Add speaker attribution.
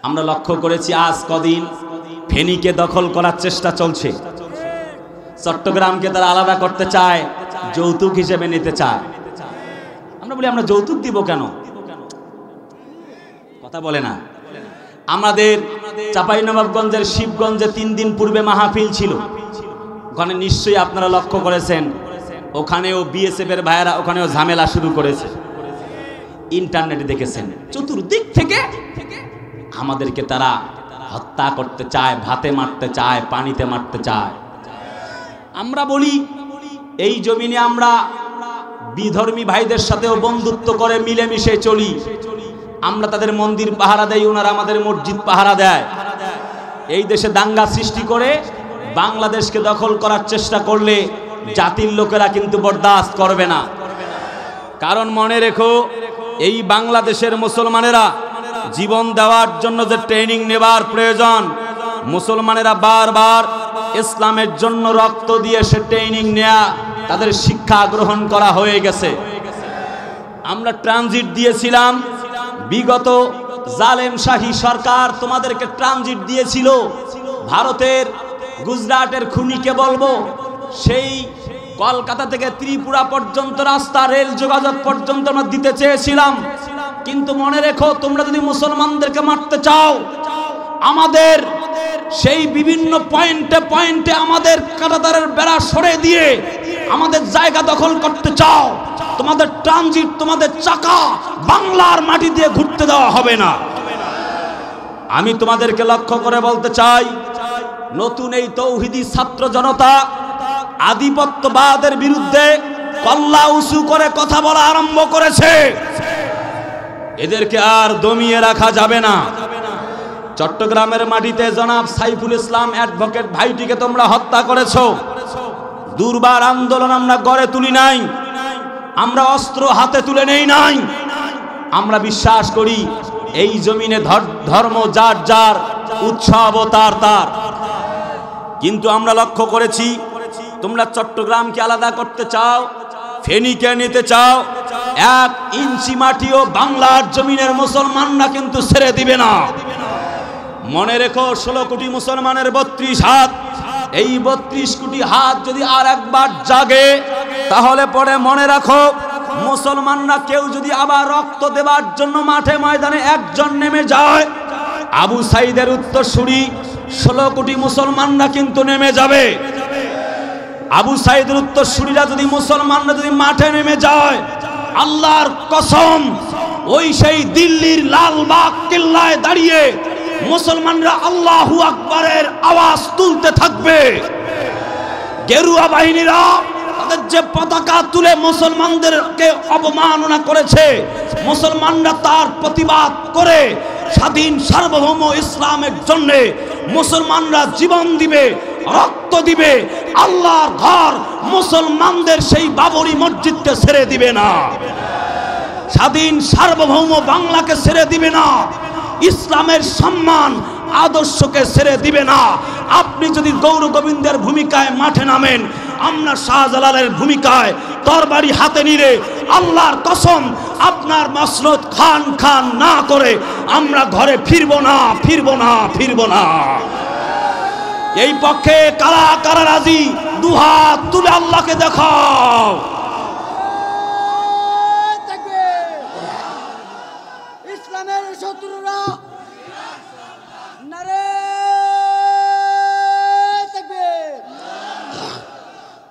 Speaker 1: আমরা লক্ষ্য করেছি আজ কদিন ফেনীকে দখল করার চেষ্টা চলছে। চট্টগ্রামকে তারা আলাদা করতে চায়, যৌতুক হিসেবে নিতে চায়। আমরা বলি আমরা যৌতুক দিব কেন? কথা বলে না। আমাদের চাঁপাইনবাবগঞ্জের শিবগঞ্জে 3 দিন পূর্বে মাহফিল ছিল। ওখানে নিশ্চয়ই আপনারা লক্ষ্য করেছেন, ওখানেও বিএসএফ এর ভাইয়েরা ওখানেও ঝামেলা শুরু করেছে। ইন্টারনেটে দেখেছেন, চতুর্দিক থেকে আমাদেরকে তারা হত্যা করতে চায়, ভাতে মারতে চায়, পানিতে মারতে চায়। আমরা বলি এই জমিনে আমরা বিধর্মী ভাইদের সাথেও বন্ধুত্ব করে মিলেমিশে চলি। আমরা তাদের মন্দির পাহারা দেই, ওনারা আমাদের মসজিদ পাহারা দেয়। এই দেশে দাঙ্গা সৃষ্টি করে বাংলাদেশকে দখল করার চেষ্টা করলে জাতির লোকেরা কিন্তু বরদাস্ত করবে না। কারণ মনে রেখো, এই বাংলাদেশের মুসলমানেরা জীবন দেওয়ার জন্য যে ট্রেনিং নেবার প্রয়োজন, মুসলমানেরা বারবার ইসলামের জন্য রক্ত দিয়ে সে ট্রেনিং নেয়া, তাদের শিক্ষা গ্রহণ করা হয়ে গেছে। আমরা ট্রানজিট দিয়েছিলাম, বিগত জালেম শাহী সরকার তোমাদেরকে ট্রানজিট দিয়েছিল। ভারতের গুজরাটের খুনিকে বলবো, সেই কলকাতা থেকে ত্রিপুরা পর্যন্ত রাস্তা, রেল যোগাযোগ পর্যন্ত আমরা দিতে চেয়েছিলাম। কিন্তু মনে রেখো, তোমরা যদি মুসলমানদেরকে মারতে চাও, আমাদের সেই বিভিন্ন পয়েন্টে পয়েন্টে আমাদের কাঁটাতারের বেড়া সরে দিয়ে আমাদের জায়গা দখল করতে চাও, তোমাদের ট্রানজিট, তোমাদের চাকা বাংলার মাটি দিয়ে ঘুরতে দেওয়া হবে না। আমি তোমাদেরকে লক্ষ্য করে বলতে চাই, নতুন এই তৌহিদি ছাত্র জনতা আধিপত্যবাদের বিরুদ্ধে কল্লা উঁচু করে কথা বলা আরম্ভ করেছে। এদেরকে আর দমিয়ে রাখা যাবে না। চট্টগ্রামের মাটিতে জনাব সাইফুল ইসলাম অ্যাডভোকেট ভাইটিকে তোমরা হত্যা করেছো। দুর্বার আন্দোলন আমরা গড়ে তুলি নাই, আমরা অস্ত্র হাতে তুলে নেই নাই। আমরা বিশ্বাস করি এই জমিনে ধর্ম যার যার, উৎসব তার তার। কিন্তু আমরা লক্ষ্য করেছি, তোমরা চট্টগ্রামকে আলাদা করতে চাও, ফেনীকে নিতে চাও, 1 ইঞ্চি মাটিও বাংলার জমিনের মুসলমানরা কিন্তু ছেড়ে দিবে না। মনে রেখো, 16 কোটি মুসলমানের 32 হাত। এই 32 কোটি হাত যদি আর একবার জাগে, তাহলে পরে মনে রাখো, মুসলমানরা কেউ যদি আবার রক্ত দেবার জন্য মাঠে ময়দানে একজন নেমে যায়, আবু সাইদের উত্তরসূরি 16 কোটি মুসলমানরা কিন্তু নেমে যাবে। আবু সাইদের উত্তরসূরিরা যদি, মুসলমানরা যদি মাঠে নেমে যায়, আল্লাহর কসম, ওই সেই দিল্লির লালবাগ কেল্লায় দাঁড়িয়ে মুসলমানরা আল্লাহু আকবারের আওয়াজ তুলতে থাকবে। গেরুয়া বাহিনীরা তাদের যে পতাকা তুলে মুসলমানদেরকে অবমাননা করেছে, মুসলমানরা তার প্রতিবাদ করে স্বাধীন সার্বভৌম ইসলামের জন্য মুসলমানরা জীবন দিবে, রক্ত দিবে। আল্লাহর ঘর মুসলমানদের সেই বাবরি মসজিদকে ছেড়ে দিবে না, স্বাধীন সার্বভৌম বাংলাকে ছেড়ে দিবে না, ইসলামের সম্মান আদর্শকে ছেড়ে দিবে না। আপনি যদি গৌর গোবিন্দের ভূমিকায় মাঠে নামেন, আমরা শাহজালালের ভূমিকায় তরবারি হাতে নিলে আল্লাহর কসম আপনার মাসরত খান খান না করে আমরা ঘরে ফিরবো না, ফিরবো না, ফিরবো না। এই পক্ষে কারা কারা রাজি? দুহাত তুলে আল্লাহকে দেখাও।